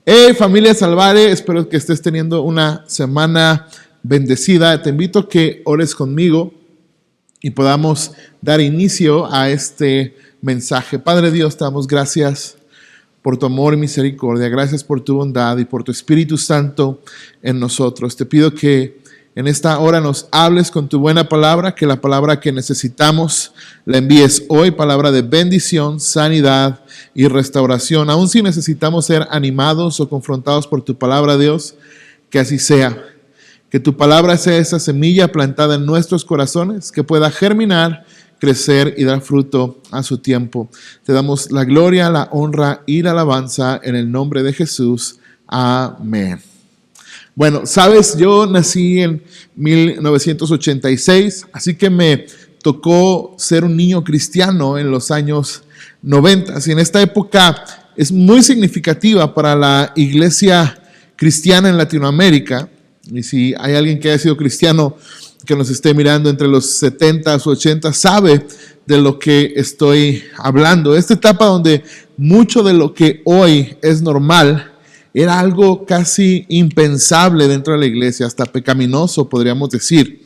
Hey familia Salvare, espero que estés teniendo una semana bendecida. Te invito a que ores conmigo y podamos dar inicio a este mensaje. Padre Dios, te damos gracias por tu amor y misericordia. Gracias por tu bondad y por tu Espíritu Santo en nosotros. Te pido que en esta hora nos hables con tu buena palabra, que la palabra que necesitamos la envíes hoy, palabra de bendición, sanidad y restauración. Aun si necesitamos ser animados o confrontados por tu palabra, Dios, que así sea. Que tu palabra sea esa semilla plantada en nuestros corazones, que pueda germinar, crecer y dar fruto a su tiempo. Te damos la gloria, la honra y la alabanza en el nombre de Jesús. Amén. Bueno, sabes, yo nací en 1986, así que me tocó ser un niño cristiano en los años 90. Y en esta época es muy significativa para la iglesia cristiana en Latinoamérica. Y si hay alguien que haya sido cristiano que nos esté mirando entre los 70s o 80s, sabe de lo que estoy hablando. Esta etapa donde mucho de lo que hoy es normal era algo casi impensable dentro de la iglesia, hasta pecaminoso, podríamos decir.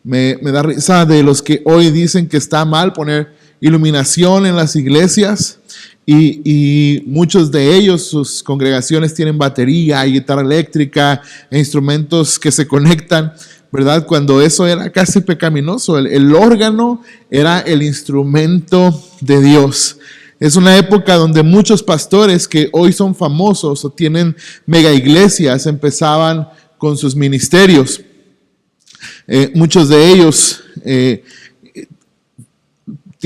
Me da risa de los que hoy dicen que está mal poner iluminación en las iglesias y muchos de ellos, sus congregaciones tienen batería y guitarra eléctrica e instrumentos que se conectan, ¿verdad? Cuando eso era casi pecaminoso. El órgano era el instrumento de Dios. Es una época donde muchos pastores que hoy son famosos o tienen mega iglesias empezaban con sus ministerios. Muchos de ellos,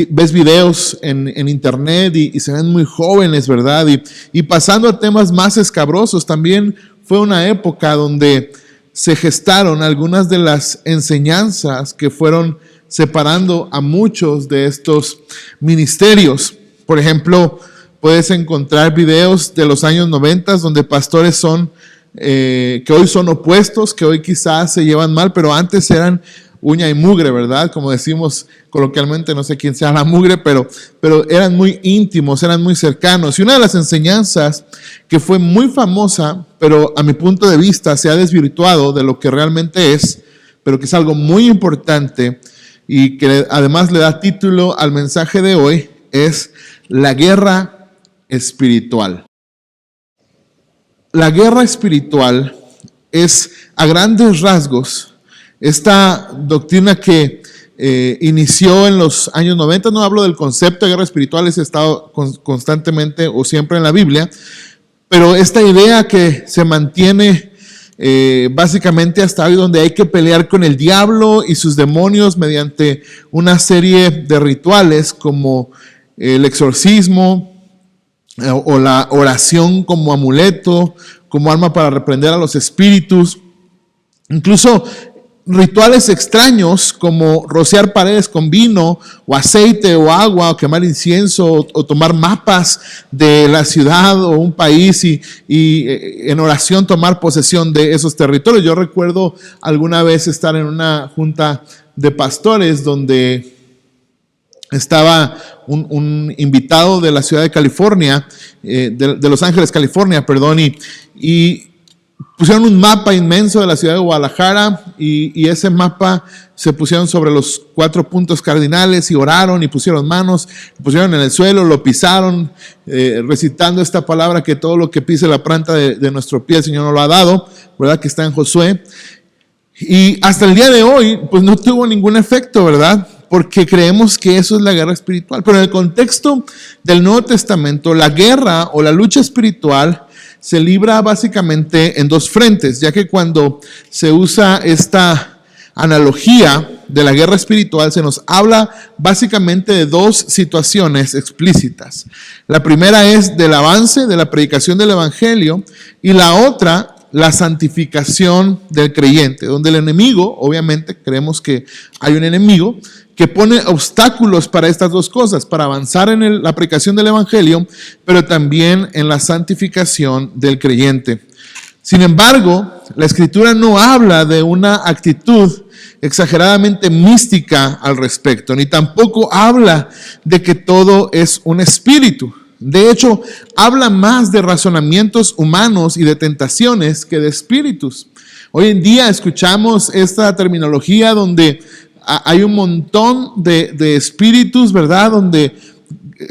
ves videos en internet y se ven muy jóvenes, ¿verdad? Y pasando a temas más escabrosos, también fue una época donde se gestaron algunas de las enseñanzas que fueron separando a muchos de estos ministerios. Por ejemplo, puedes encontrar videos de los años 90 donde pastores que hoy son opuestos, que hoy quizás se llevan mal, pero antes eran uña y mugre, ¿verdad? Como decimos coloquialmente, no sé quién sea la mugre, pero eran muy íntimos, eran muy cercanos. Y una de las enseñanzas que fue muy famosa, pero a mi punto de vista se ha desvirtuado de lo que realmente es, pero que es algo muy importante y que además le da título al mensaje de hoy, es la guerra espiritual. La guerra espiritual es, a grandes rasgos, esta doctrina que inició en los años 90, no hablo del concepto de guerra espiritual, ese ha estado constantemente o siempre en la Biblia, pero esta idea que se mantiene básicamente hasta hoy, donde hay que pelear con el diablo y sus demonios mediante una serie de rituales como el exorcismo o la oración como amuleto, como arma para reprender a los espíritus, incluso rituales extraños como rociar paredes con vino o aceite o agua o quemar incienso o tomar mapas de la ciudad o un país y en oración tomar posesión de esos territorios. Yo recuerdo alguna vez estar en una junta de pastores donde estaba un invitado de la ciudad de California, de Los Ángeles, California, perdón, y pusieron un mapa inmenso de la ciudad de Guadalajara y ese mapa se pusieron sobre los 4 puntos cardinales y oraron y pusieron manos, lo pusieron en el suelo, lo pisaron, recitando esta palabra que todo lo que pise la planta de nuestro pie el Señor nos lo ha dado, ¿verdad? Que está en Josué. Y hasta el día de hoy, pues no tuvo ningún efecto, ¿verdad? Porque creemos que eso es la guerra espiritual. Pero en el contexto del Nuevo Testamento, la guerra o la lucha espiritual se libra básicamente en 2 frentes, ya que cuando se usa esta analogía de la guerra espiritual, se nos habla básicamente de 2 situaciones explícitas. La primera es del avance de la predicación del evangelio y la otra, la santificación del creyente, donde el enemigo, obviamente creemos que hay un enemigo que pone obstáculos para estas 2 cosas, para avanzar en la predicación del evangelio, pero también en la santificación del creyente. Sin embargo, la Escritura no habla de una actitud exageradamente mística al respecto, ni tampoco habla de que todo es un espíritu. De hecho, habla más de razonamientos humanos y de tentaciones que de espíritus. Hoy en día escuchamos esta terminología donde hay un montón de espíritus, ¿verdad? Donde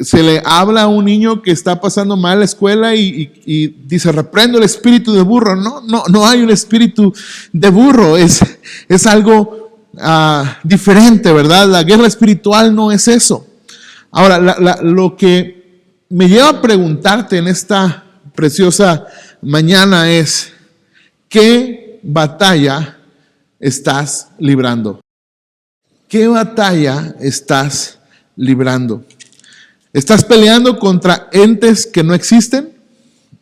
se le habla a un niño que está pasando mal la escuela y dice, reprendo el espíritu de burro. No hay un espíritu de burro, es algo diferente, ¿verdad? La guerra espiritual no es eso. Ahora, lo que me lleva a preguntarte en esta preciosa mañana es, ¿qué batalla estás librando? ¿Qué batalla estás librando? ¿Estás peleando contra entes que no existen?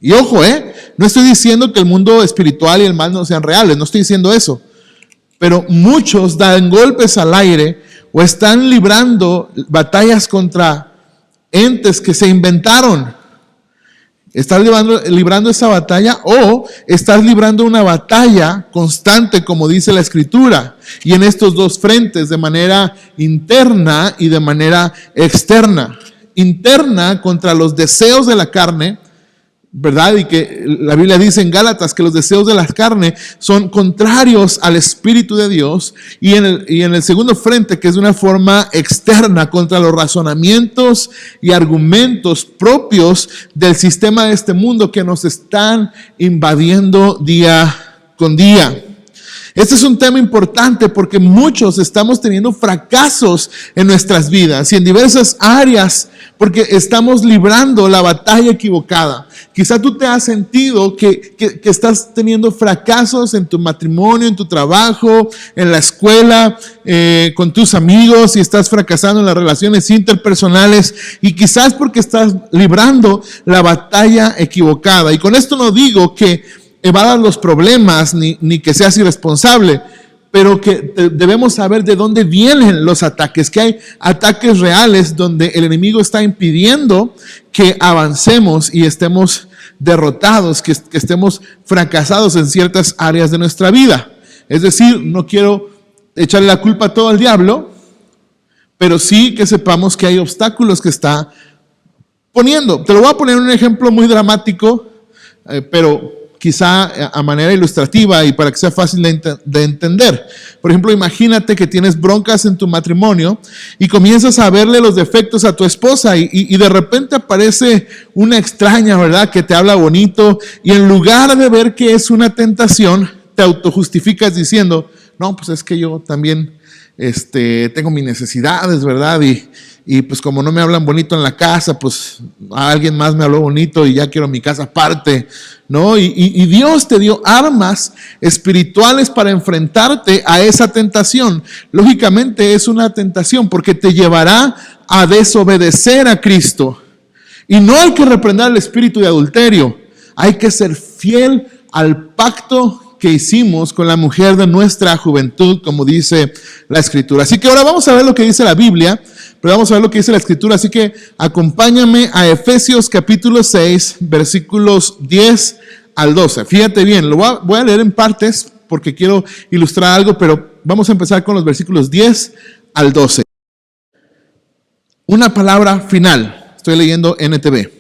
Y ojo, no estoy diciendo que el mundo espiritual y el mal no sean reales, no estoy diciendo eso. Pero muchos dan golpes al aire o están librando batallas contra entes que se inventaron. ¿Estás librando esa batalla o estás librando una batalla constante, como dice la Escritura? Y en estos dos frentes, de manera interna y de manera externa. Interna contra los deseos de la carne, ¿verdad? Y que la Biblia dice en Gálatas que los deseos de la carne son contrarios al Espíritu de Dios. Y en el segundo frente, que es de una forma externa, contra los razonamientos y argumentos propios del sistema de este mundo que nos están invadiendo día con día. Este es un tema importante porque muchos estamos teniendo fracasos en nuestras vidas y en diversas áreas porque estamos librando la batalla equivocada. Quizá tú te has sentido que estás teniendo fracasos en tu matrimonio, en tu trabajo, en la escuela, con tus amigos, y estás fracasando en las relaciones interpersonales, y quizás porque estás librando la batalla equivocada. Y con esto no digo que evadas los problemas ni que seas irresponsable, pero que debemos saber de dónde vienen los ataques, que hay ataques reales donde el enemigo está impidiendo que avancemos y estemos derrotados, que estemos fracasados en ciertas áreas de nuestra vida. Es decir, no quiero echarle la culpa a todo al diablo, pero sí que sepamos que hay obstáculos que está poniendo. Te lo voy a poner un ejemplo muy dramático, pero quizá a manera ilustrativa y para que sea fácil de entender. Por ejemplo, imagínate que tienes broncas en tu matrimonio y comienzas a verle los defectos a tu esposa y de repente aparece una extraña, ¿verdad?, que te habla bonito, y en lugar de ver que es una tentación, te autojustificas diciendo, no, pues es que yo también tengo mis necesidades, ¿verdad? Y pues como no me hablan bonito en la casa, pues a alguien más me habló bonito y ya quiero mi casa aparte, ¿no? Y Dios te dio armas espirituales para enfrentarte a esa tentación. Lógicamente es una tentación porque te llevará a desobedecer a Cristo. Y no hay que reprender al espíritu de adulterio, hay que ser fiel al pacto que hicimos con la mujer de nuestra juventud, como dice la Escritura. Así que ahora vamos a ver lo que dice la Biblia, pero vamos a ver lo que dice la Escritura. Así que acompáñame a Efesios capítulo 6, versículos 10 al 12. Fíjate bien, voy a leer en partes porque quiero ilustrar algo, pero vamos a empezar con los versículos 10 al 12. Una palabra final, estoy leyendo NTV.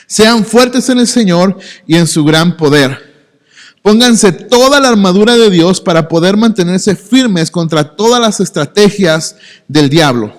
Sean fuertes en el Señor y en su gran poder. Pónganse toda la armadura de Dios para poder mantenerse firmes contra todas las estrategias del diablo.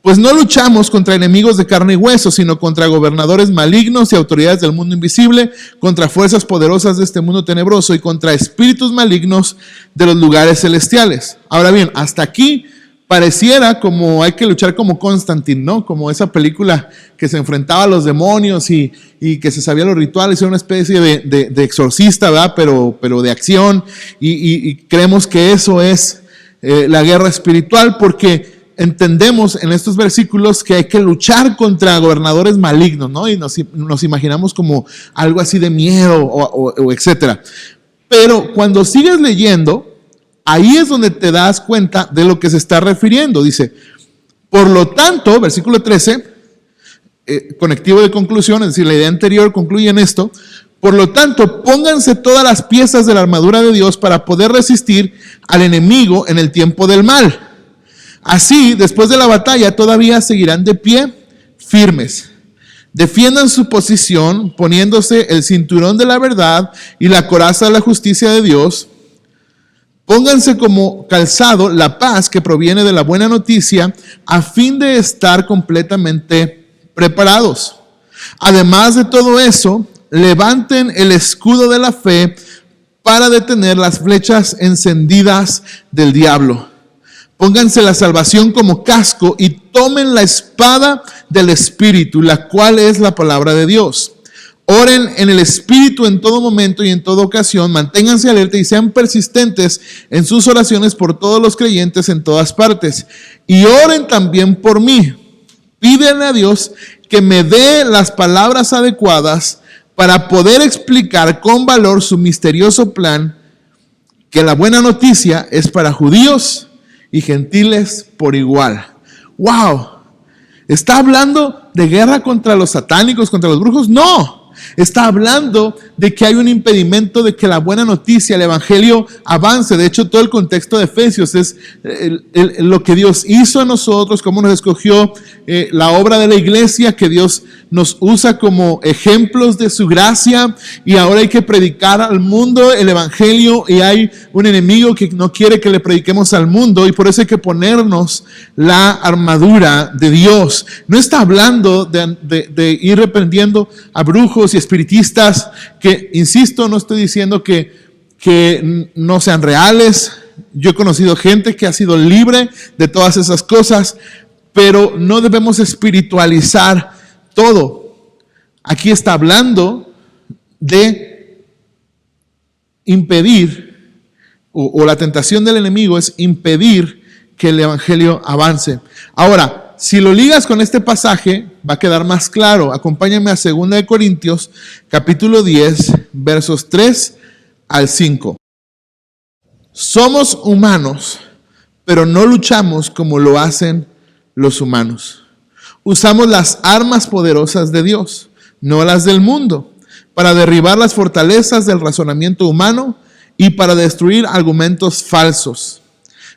Pues no luchamos contra enemigos de carne y hueso, sino contra gobernadores malignos y autoridades del mundo invisible, contra fuerzas poderosas de este mundo tenebroso y contra espíritus malignos de los lugares celestiales. Ahora bien, hasta aquí pareciera como hay que luchar como Constantine, ¿no? Como esa película que se enfrentaba a los demonios y que se sabía los rituales, era una especie de exorcista, ¿verdad? Pero de acción, y creemos que eso es la guerra espiritual, porque entendemos en estos versículos que hay que luchar contra gobernadores malignos, ¿no? Y nos imaginamos como algo así de miedo o etcétera. Pero cuando sigues leyendo, ahí es donde te das cuenta de lo que se está refiriendo. Dice, por lo tanto, versículo 13, conectivo de conclusión, es decir, la idea anterior concluye en esto. Por lo tanto, pónganse todas las piezas de la armadura de Dios para poder resistir al enemigo en el tiempo del mal. Así, después de la batalla, todavía seguirán de pie, firmes. Defiendan su posición poniéndose el cinturón de la verdad y la coraza de la justicia de Dios. Pónganse como calzado la paz que proviene de la buena noticia a fin de estar completamente preparados. Además de todo eso, levanten el escudo de la fe para detener las flechas encendidas del diablo. Pónganse la salvación como casco y tomen la espada del Espíritu, la cual es la palabra de Dios. Oren en el Espíritu en todo momento y en toda ocasión. Manténganse alerta y sean persistentes en sus oraciones por todos los creyentes en todas partes. Y oren también por mí. Pídenle a Dios que me dé las palabras adecuadas para poder explicar con valor su misterioso plan, que la buena noticia es para judíos y gentiles por igual. ¡Wow! ¿Está hablando de guerra contra los satánicos, contra los brujos? No. Está hablando de que hay un impedimento de que la buena noticia, el evangelio, avance. De hecho, todo el contexto de Efesios es lo que Dios hizo a nosotros, cómo nos escogió, la obra de la iglesia, que Dios nos usa como ejemplos de su gracia, y ahora hay que predicar al mundo el evangelio, y hay un enemigo que no quiere que le prediquemos al mundo, y por eso hay que ponernos la armadura de Dios. No está hablando de ir reprendiendo a brujos y espiritistas, que, insisto, no estoy diciendo que no sean reales. Yo he conocido gente que ha sido libre de todas esas cosas, pero no debemos espiritualizar todo. Aquí está hablando de impedir, o la tentación del enemigo es impedir que el evangelio avance. Ahora, si lo ligas con este pasaje, va a quedar más claro. Acompáñame a 2 Corintios, capítulo 10, versos 3 al 5. Somos humanos, pero no luchamos como lo hacen los humanos. Usamos las armas poderosas de Dios, no las del mundo, para derribar las fortalezas del razonamiento humano y para destruir argumentos falsos.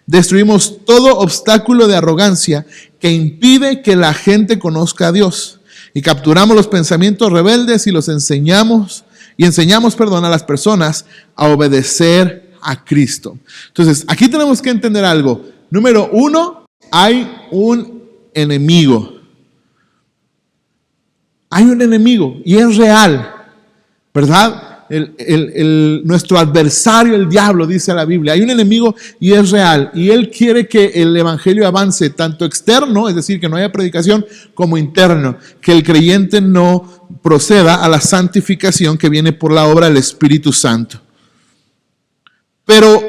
Destruimos todo obstáculo de arrogancia que impide que la gente conozca a Dios, y capturamos los pensamientos rebeldes y enseñamos a las personas a obedecer a Cristo. Entonces, aquí tenemos que entender algo. Número 1, hay un enemigo. Hay un enemigo y es real, ¿verdad? Nuestro adversario, el diablo, dice la Biblia. Hay un enemigo y es real. Y él quiere que el evangelio avance, tanto externo, es decir, que no haya predicación, como interno. Que el creyente no proceda a la santificación que viene por la obra del Espíritu Santo. Pero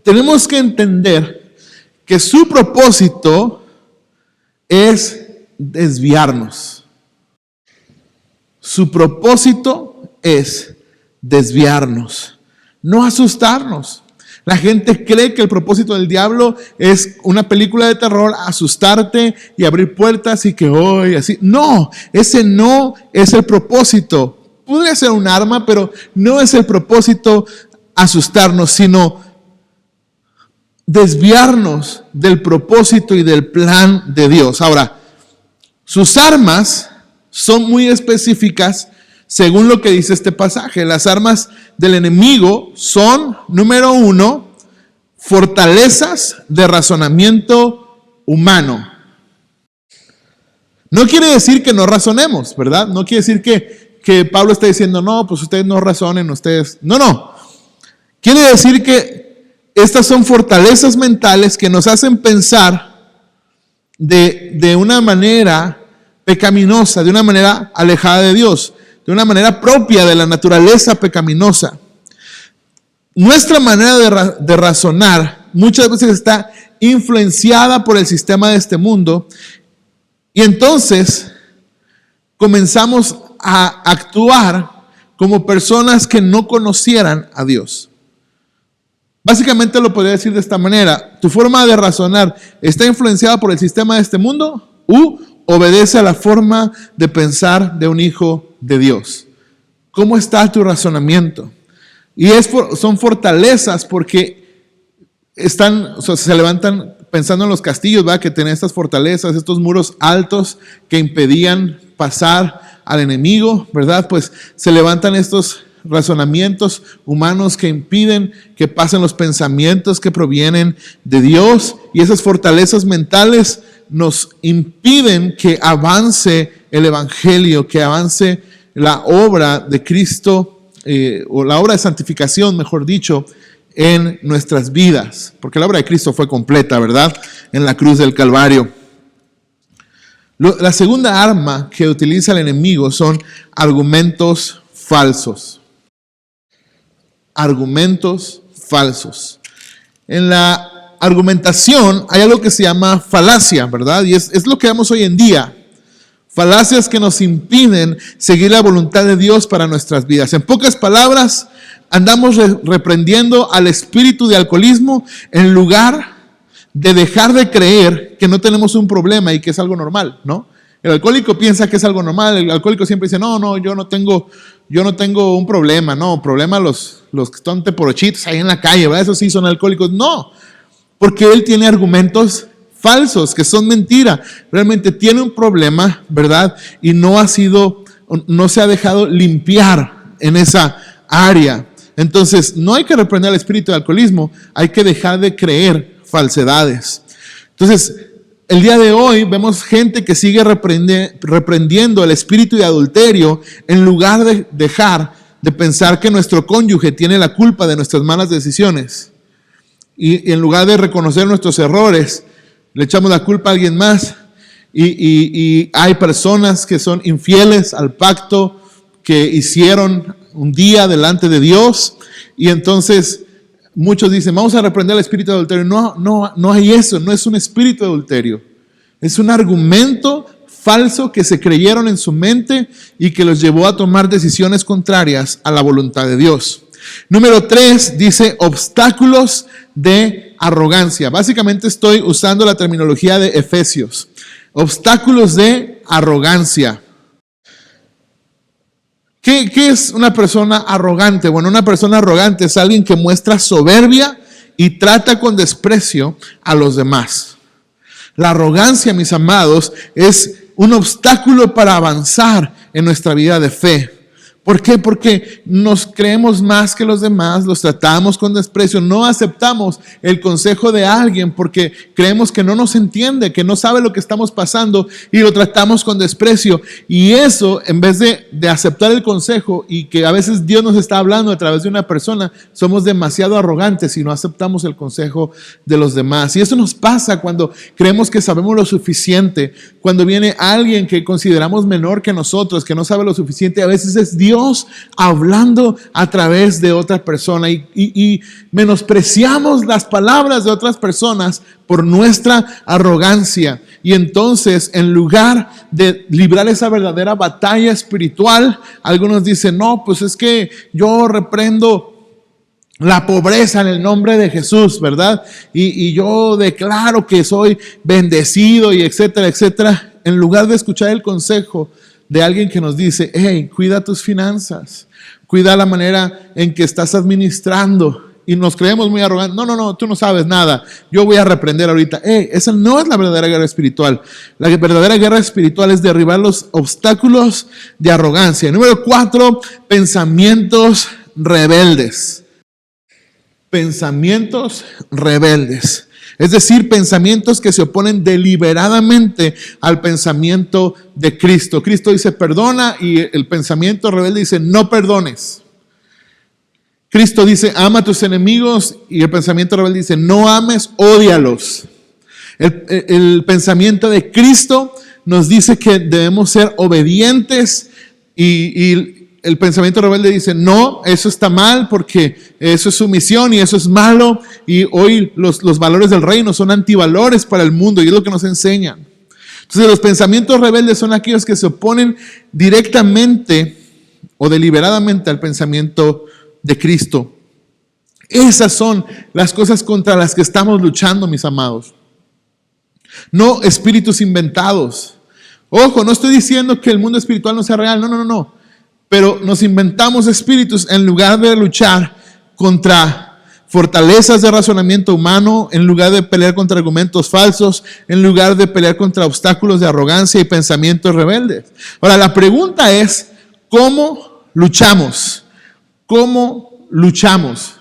tenemos que entender que su propósito es desviarnos. Su propósito es desviarnos, no asustarnos. La gente cree que el propósito del diablo es una película de terror, asustarte y abrir puertas y que hoy así. No, ese no es el propósito. Podría ser un arma, pero no es el propósito asustarnos, sino desviarnos del propósito y del plan de Dios. Ahora, sus armas son muy específicas según lo que dice este pasaje. Las armas del enemigo son, número 1, fortalezas de razonamiento humano. No quiere decir que no razonemos, ¿verdad? No quiere decir que Pablo está diciendo, no, pues ustedes no razonen, ustedes... No. Quiere decir que estas son fortalezas mentales que nos hacen pensar de una manera pecaminosa, de una manera alejada de Dios, de una manera propia de la naturaleza pecaminosa. Nuestra manera de razonar muchas veces está influenciada por el sistema de este mundo, y entonces comenzamos a actuar como personas que no conocieran a Dios. Básicamente lo podría decir de esta manera: tu forma de razonar está influenciada por el sistema de este mundo, obedece a la forma de pensar de un hijo de Dios. ¿Cómo está tu razonamiento? Y son fortalezas porque se levantan pensando en los castillos, ¿verdad? Que tenían estas fortalezas, estos muros altos que impedían pasar al enemigo, ¿verdad? Pues se levantan estos razonamientos humanos que impiden que pasen los pensamientos que provienen de Dios, y esas fortalezas mentales nos impiden que avance el evangelio, que avance la obra de Cristo, o la obra de santificación, mejor dicho, en nuestras vidas, porque la obra de Cristo fue completa, ¿verdad? En la cruz del Calvario. La segunda arma que utiliza el enemigo son argumentos falsos. Argumentos falsos. En la argumentación hay algo que se llama falacia, ¿verdad? Y es lo que vemos hoy en día. Falacias que nos impiden seguir la voluntad de Dios para nuestras vidas. En pocas palabras, andamos reprendiendo al espíritu de alcoholismo en lugar de dejar de creer que no tenemos un problema y que es algo normal, ¿no? El alcohólico piensa que es algo normal. El alcohólico siempre dice, no, yo no tengo un problema. No, problema los que están teporochitos ahí en la calle, ¿verdad? Esos sí son alcohólicos. No, porque él tiene argumentos falsos, que son mentira. Realmente tiene un problema, ¿verdad? Y no se ha dejado limpiar en esa área. Entonces, no hay que reprender al espíritu de alcoholismo, hay que dejar de creer falsedades. Entonces, el día de hoy vemos gente que sigue reprendiendo el espíritu de adulterio en lugar de dejar de pensar que nuestro cónyuge tiene la culpa de nuestras malas decisiones. Y en lugar de reconocer nuestros errores, le echamos la culpa a alguien más. Y hay personas que son infieles al pacto que hicieron un día delante de Dios. Y entonces muchos dicen, vamos a reprender el espíritu de adulterio. No hay eso, no es un espíritu de adulterio. Es un argumento falso que se creyeron en su mente y que los llevó a tomar decisiones contrarias a la voluntad de Dios. Número 3 dice obstáculos de arrogancia. Básicamente estoy usando la terminología de Efesios. Obstáculos de arrogancia. ¿Qué es una persona arrogante? Bueno, una persona arrogante es alguien que muestra soberbia y trata con desprecio a los demás. La arrogancia, mis amados, es un obstáculo para avanzar en nuestra vida de fe. ¿Por qué? Porque nos creemos más que los demás, los tratamos con desprecio, no aceptamos el consejo de alguien porque creemos que no nos entiende, que no sabe lo que estamos pasando y lo tratamos con desprecio. Y eso, en vez de aceptar el consejo y que a veces Dios nos está hablando a través de una persona, somos demasiado arrogantes y no aceptamos el consejo de los demás. Y eso nos pasa cuando creemos que sabemos lo suficiente, cuando viene alguien que consideramos menor que nosotros, que no sabe lo suficiente, a veces es Dios hablando a través de otra persona y menospreciamos las palabras de otras personas por nuestra arrogancia. Y entonces, en lugar de librar esa verdadera batalla espiritual, algunos dicen, no, pues es que yo reprendo la pobreza en el nombre de Jesús, ¿verdad? Y yo declaro que soy bendecido y etcétera, etcétera, en lugar de escuchar el consejo de alguien que nos dice, hey, cuida tus finanzas, cuida la manera en que estás administrando. Y nos creemos muy arrogantes. No, tú no sabes nada. Yo voy a reprender ahorita. Esa no es la verdadera guerra espiritual. La verdadera guerra espiritual es derribar los obstáculos de arrogancia. Número 4, pensamientos rebeldes. Pensamientos rebeldes. Es decir, pensamientos que se oponen deliberadamente al pensamiento de Cristo. Cristo dice perdona y el pensamiento rebelde dice no perdones. Cristo dice ama a tus enemigos y el pensamiento rebelde dice no ames, ódialos. El pensamiento de Cristo nos dice que debemos ser obedientes y el pensamiento rebelde dice, no, eso está mal porque eso es sumisión y eso es malo. Y hoy los valores del reino son antivalores para el mundo y es lo que nos enseñan. Entonces los pensamientos rebeldes son aquellos que se oponen directamente o deliberadamente al pensamiento de Cristo. Esas son las cosas contra las que estamos luchando, mis amados. No espíritus inventados. Ojo, no estoy diciendo que el mundo espiritual no sea real, no. Pero nos inventamos espíritus en lugar de luchar contra fortalezas de razonamiento humano, en lugar de pelear contra argumentos falsos, en lugar de pelear contra obstáculos de arrogancia y pensamientos rebeldes. Ahora, la pregunta es, ¿cómo luchamos? ¿Cómo luchamos?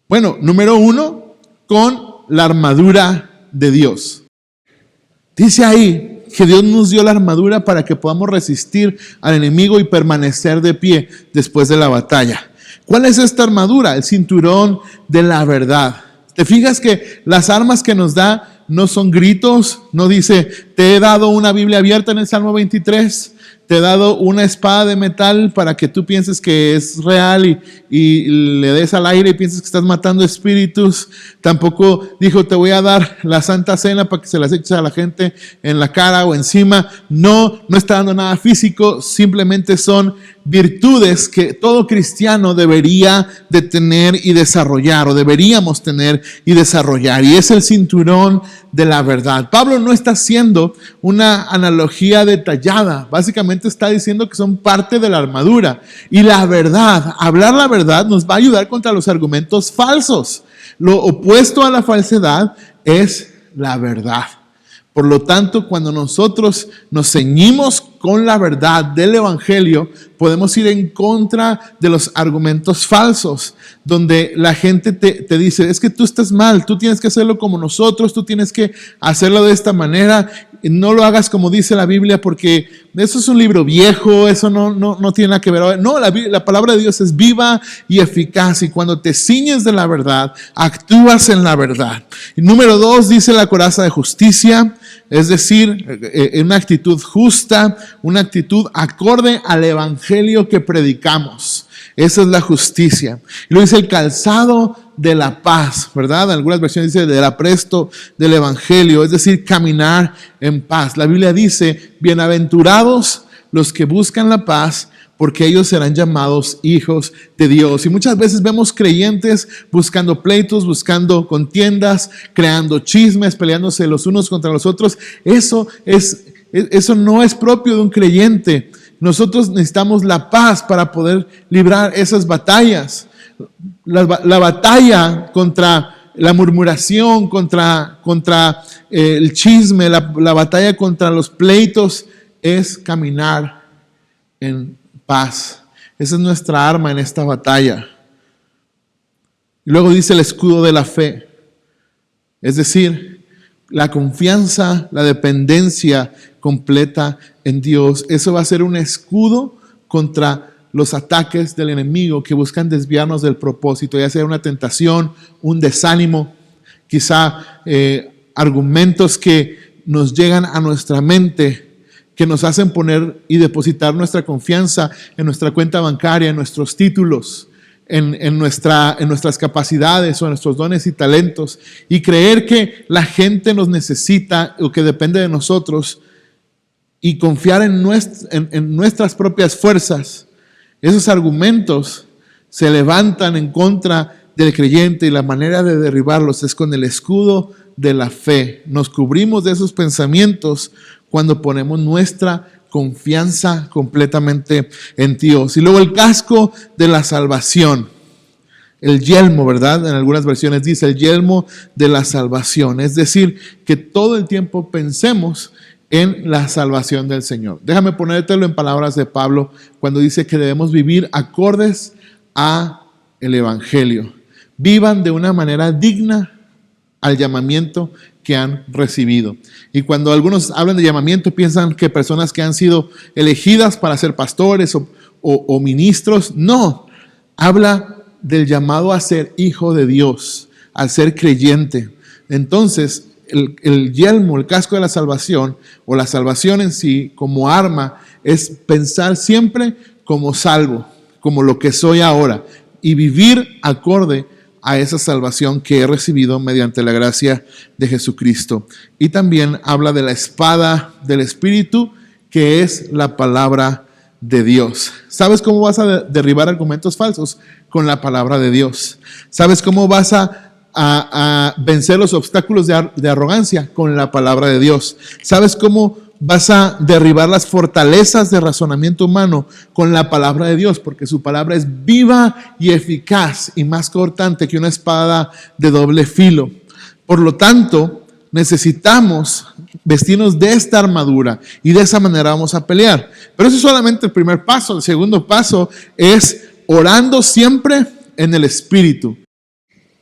Bueno, número 1, con la armadura de Dios. Dice ahí que Dios nos dio la armadura para que podamos resistir al enemigo y permanecer de pie después de la batalla. ¿Cuál es esta armadura? El cinturón de la verdad. ¿Te fijas que las armas que nos da no son gritos? No dice, te he dado una Biblia abierta en el Salmo 23, te he dado una espada de metal para que tú pienses que es real y le des al aire y pienses que estás matando espíritus. Tampoco dijo, te voy a dar la Santa Cena para que se las eches a la gente en la cara o encima. No está dando nada físico, simplemente son virtudes que todo cristiano debería de tener y desarrollar, o deberíamos tener y desarrollar, y es el cinturón de la verdad. Pablo no está haciendo una analogía detallada, básicamente está diciendo que son parte de la armadura, y la verdad, hablar la verdad nos va a ayudar contra los argumentos falsos. Lo opuesto a la falsedad es la verdad. Por lo tanto, cuando nosotros nos ceñimos con la verdad del Evangelio, podemos ir en contra de los argumentos falsos, donde la gente te dice, es que tú estás mal, tú tienes que hacerlo como nosotros, tú tienes que hacerlo de esta manera, no lo hagas como dice la Biblia, porque eso es un libro viejo, eso no tiene nada que ver. No, la palabra de Dios es viva y eficaz, y cuando te ciñes de la verdad, actúas en la verdad. Y número 2, dice la coraza de justicia, es decir, una actitud justa, una actitud acorde al evangelio que predicamos. Esa es la justicia. Y luego dice el calzado de la paz, ¿verdad? En algunas versiones dice del apresto del evangelio, es decir, caminar en paz. La Biblia dice, bienaventurados los que buscan la paz, porque ellos serán llamados hijos de Dios. Y muchas veces vemos creyentes buscando pleitos, buscando contiendas, creando chismes, peleándose los unos contra los otros. Eso no es propio de un creyente. Nosotros necesitamos la paz para poder librar esas batallas. La batalla contra la murmuración, contra el chisme, la batalla contra los pleitos es caminar en paz. Esa es nuestra arma en esta batalla. Y luego dice el escudo de la fe, es decir, la confianza, la dependencia completa en Dios. Eso va a ser un escudo contra los ataques del enemigo que buscan desviarnos del propósito, ya sea una tentación, un desánimo, quizá argumentos que nos llegan a nuestra mente, que nos hacen poner y depositar nuestra confianza en nuestra cuenta bancaria, en nuestros títulos, en nuestras capacidades o en nuestros dones y talentos, y creer que la gente nos necesita o que depende de nosotros, y confiar en nuestras propias fuerzas. Esos argumentos se levantan en contra del creyente, y la manera de derribarlos es con el escudo de la fe. Nos cubrimos de esos pensamientos cuando ponemos nuestra confianza completamente en Dios. Y luego el casco de la salvación, el yelmo, ¿verdad? En algunas versiones dice el yelmo de la salvación. Es decir, que todo el tiempo pensemos en la salvación del Señor. Déjame ponértelo en palabras de Pablo cuando dice que debemos vivir acordes a el Evangelio. Vivan de una manera digna al llamamiento que han recibido. Y cuando algunos hablan de llamamiento, piensan que personas que han sido elegidas para ser pastores o ministros. No, habla del llamado a ser hijo de Dios, al ser creyente. Entonces, el yelmo, el casco de la salvación, o la salvación en sí, como arma, es pensar siempre como salvo, como lo que soy ahora, y vivir acorde a esa salvación que he recibido mediante la gracia de Jesucristo. Y también habla de la espada del Espíritu, que es la palabra de Dios. ¿Sabes cómo vas a derribar argumentos falsos? Con la palabra de Dios. ¿Sabes cómo vas a vencer los obstáculos de arrogancia? Con la palabra de Dios. ¿Sabes cómo vas a derribar las fortalezas de razonamiento humano con la palabra de Dios, porque su palabra es viva y eficaz y más cortante que una espada de doble filo. Por lo tanto, necesitamos vestirnos de esta armadura y de esa manera vamos a pelear. Pero eso es solamente el primer paso. El segundo paso es orando siempre en el Espíritu.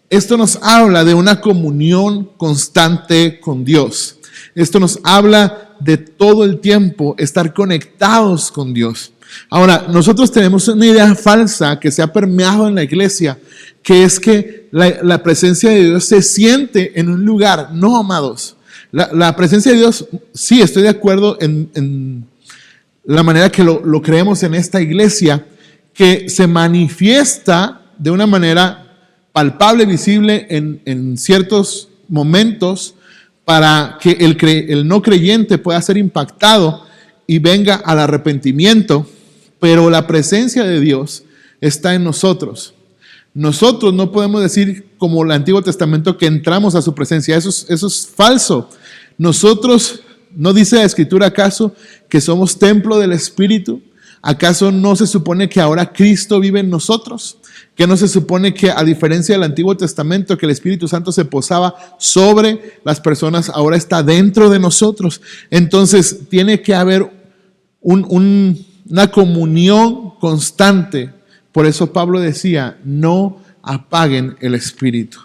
Esto nos habla de una comunión constante con Dios. Esto nos habla de todo el tiempo estar conectados con Dios. Ahora, nosotros tenemos una idea falsa que se ha permeado en la iglesia, que es que la presencia de Dios se siente en un lugar. No, amados. La presencia de Dios, sí, estoy de acuerdo en la manera que lo creemos en esta iglesia, que se manifiesta de una manera palpable, visible en ciertos momentos para que el no creyente pueda ser impactado y venga al arrepentimiento, pero la presencia de Dios está en nosotros. Nosotros no podemos decir como el Antiguo Testamento que entramos a su presencia, eso es falso. Nosotros, ¿no dice la Escritura acaso que somos templo del Espíritu? ¿Acaso no se supone que ahora Cristo vive en nosotros? ¿Que no se supone que, a diferencia del Antiguo Testamento, que el Espíritu Santo se posaba sobre las personas, ahora está dentro de nosotros? Entonces tiene que haber una comunión constante. Por eso Pablo decía, no apaguen el Espíritu.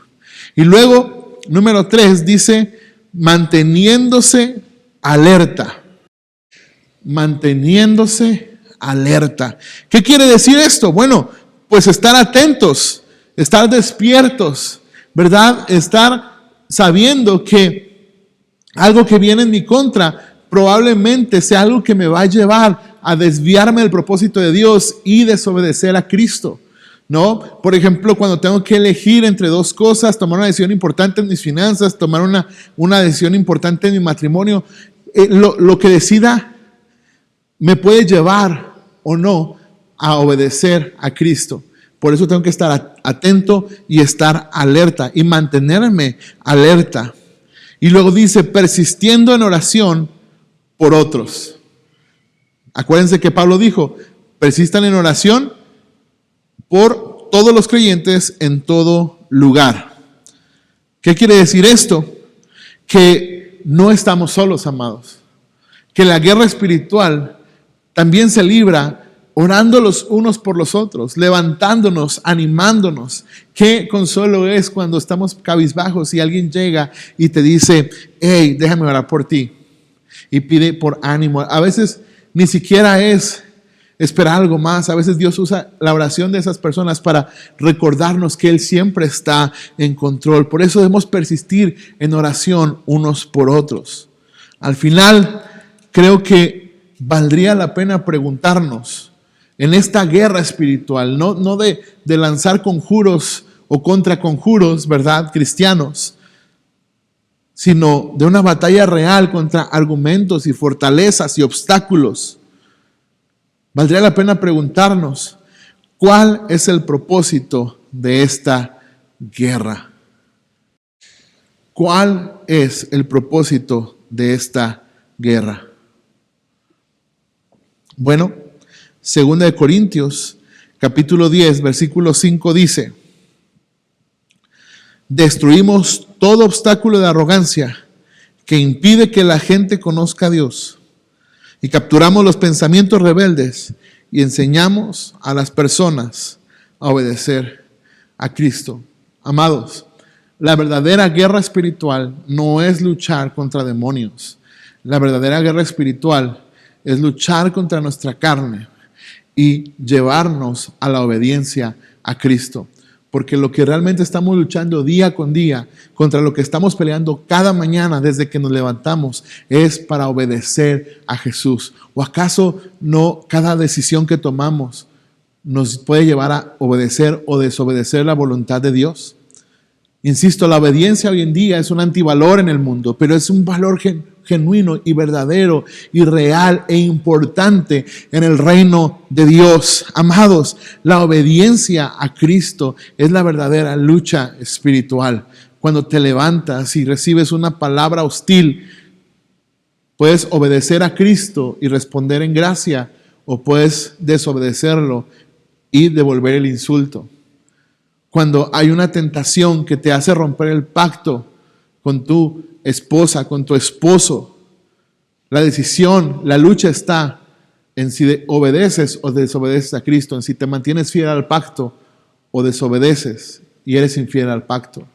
Y luego, número 3, dice, manteniéndose alerta. Manteniéndose alerta. ¿Qué quiere decir esto? Bueno, pues estar atentos, estar despiertos, ¿verdad? Estar sabiendo que algo que viene en mi contra probablemente sea algo que me va a llevar a desviarme del propósito de Dios y desobedecer a Cristo, ¿no? Por ejemplo, cuando tengo que elegir entre dos cosas, tomar una decisión importante en mis finanzas, tomar una decisión importante en mi matrimonio, lo que decida me puede llevar o no a obedecer a Cristo. Por eso tengo que estar atento y estar alerta y mantenerme alerta. Y luego dice, persistiendo en oración por otros. Acuérdense que Pablo dijo, persistan en oración por todos los creyentes en todo lugar. ¿Qué quiere decir esto? Que no estamos solos, amados. Que la guerra espiritual también se libra orando los unos por los otros, levantándonos, animándonos. Qué consuelo es cuando estamos cabizbajos y alguien llega y te dice, hey, déjame orar por ti. Y pide por ánimo. A veces ni siquiera es esperar algo más. A veces Dios usa la oración de esas personas para recordarnos que Él siempre está en control. Por eso debemos persistir en oración unos por otros. Al final, creo que valdría la pena preguntarnos en esta guerra espiritual, no de lanzar conjuros o contraconjuros, ¿verdad? Cristianos, sino de una batalla real contra argumentos y fortalezas y obstáculos. Valdría la pena preguntarnos, ¿cuál es el propósito de esta guerra? ¿Cuál es el propósito de esta guerra? Bueno, 2 Corintios, capítulo 10, versículo 5 dice, destruimos todo obstáculo de arrogancia que impide que la gente conozca a Dios y capturamos los pensamientos rebeldes y enseñamos a las personas a obedecer a Cristo. Amados, la verdadera guerra espiritual no es luchar contra demonios. La verdadera guerra espiritual es luchar contra nuestra carne y llevarnos a la obediencia a Cristo. Porque lo que realmente estamos luchando día con día, contra lo que estamos peleando cada mañana desde que nos levantamos, es para obedecer a Jesús. ¿O acaso no cada decisión que tomamos nos puede llevar a obedecer o desobedecer la voluntad de Dios? Insisto, la obediencia hoy en día es un antivalor en el mundo, pero es un valor genuino y verdadero y real e importante en el reino de Dios. Amados, la obediencia a Cristo es la verdadera lucha espiritual. Cuando te levantas y recibes una palabra hostil, Puedes obedecer a Cristo y responder en gracia, o puedes desobedecerlo y devolver el insulto. Cuando hay una tentación que te hace romper el pacto con tu esposa, con tu esposo, la decisión, la lucha está en si obedeces o desobedeces a Cristo, en si te mantienes fiel al pacto o desobedeces y eres infiel al pacto.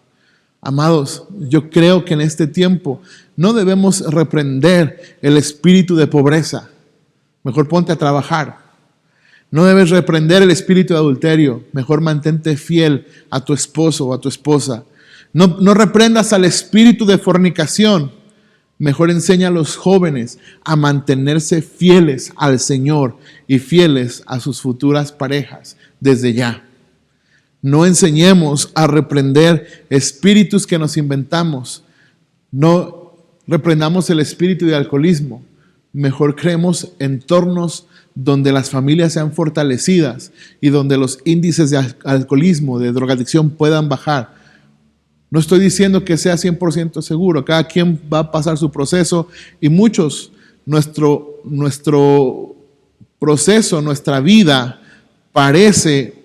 Amados, yo creo que en este tiempo no debemos reprender el espíritu de pobreza. Mejor ponte a trabajar. No debes reprender el espíritu de adulterio. Mejor mantente fiel a tu esposo o a tu esposa. No reprendas al espíritu de fornicación. Mejor enseña a los jóvenes a mantenerse fieles al Señor y fieles a sus futuras parejas desde ya. No enseñemos a reprender espíritus que nos inventamos. No reprendamos el espíritu de alcoholismo. Mejor creemos entornos donde las familias sean fortalecidas y donde los índices de alcoholismo, de drogadicción puedan bajar. No estoy diciendo que sea 100% seguro. Cada quien va a pasar su proceso y muchos, nuestro proceso, nuestra vida parece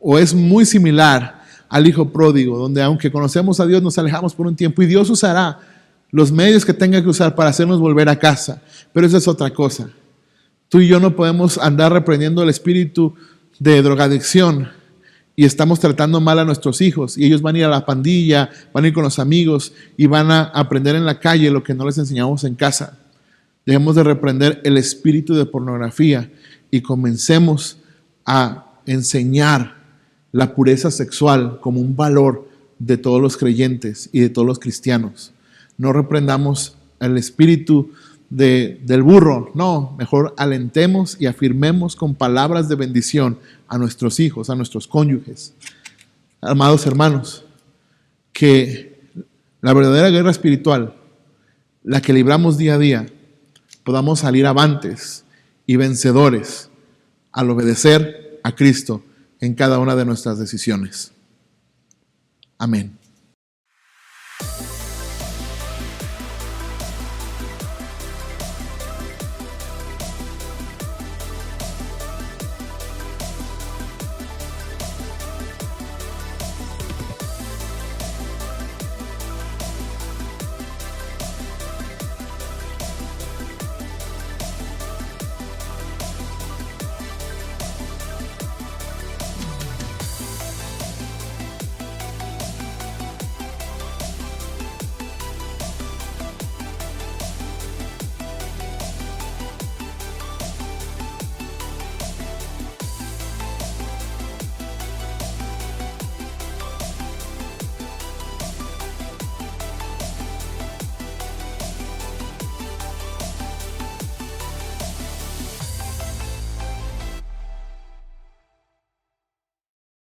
o es muy similar al hijo pródigo, donde aunque conocemos a Dios nos alejamos por un tiempo y Dios usará los medios que tenga que usar para hacernos volver a casa. Pero eso es otra cosa. Tú y yo no podemos andar reprendiendo el espíritu de drogadicción y estamos tratando mal a nuestros hijos y ellos van a ir a la pandilla, van a ir con los amigos y van a aprender en la calle lo que no les enseñamos en casa. Dejemos de reprender el espíritu de pornografía y comencemos a enseñar la pureza sexual como un valor de todos los creyentes y de todos los cristianos. No reprendamos el espíritu del burro, no, mejor alentemos y afirmemos con palabras de bendición a nuestros hijos, a nuestros cónyuges. Amados hermanos, que la verdadera guerra espiritual, la que libramos día a día, podamos salir avantes y vencedores al obedecer a Cristo en cada una de nuestras decisiones. Amén.